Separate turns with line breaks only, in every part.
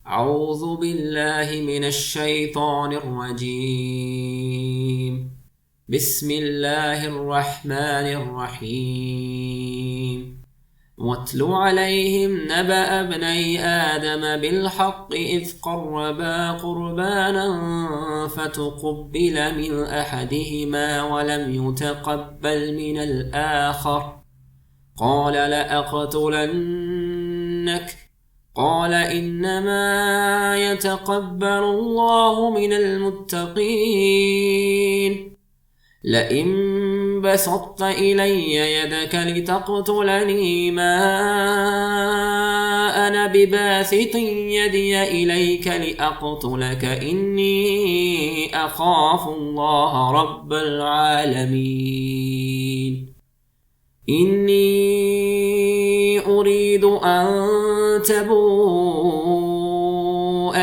أعوذ بالله من الشيطان الرجيم. بسم الله الرحمن الرحيم. واتل عليهم نبأ ابني آدم بالحق إذ قربا قربانا فتقبل من أحدهما ولم يتقبل من الآخر قال لأقتلنك قال إنما يتقبل الله من المتقين لئن بسطت إلي يدك لتقتلني ما أنا بباسط يدي إليك لأقتلك إني أخاف الله رب العالمين إني أريد أن تبوء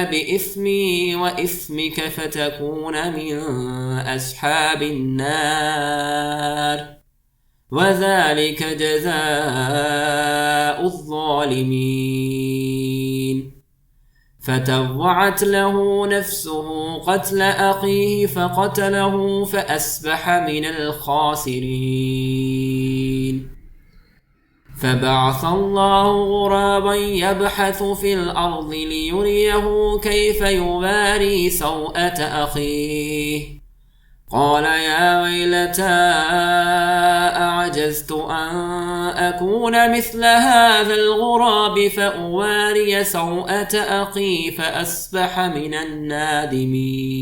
بإثمي وإثمك فتكون من أصحاب النار وذلك جزاء الظالمين. فتوعت له نفسه قتل أخيه فقتله فأصبح من الخاسرين. فبعث الله غرابا يبحث في الأرض ليريه كيف يواري سوءة أخيه قال يا ويلتى أعجزت أن أكون مثل هذا الغراب فأواري سوءة أخي فأصبح من النادمين.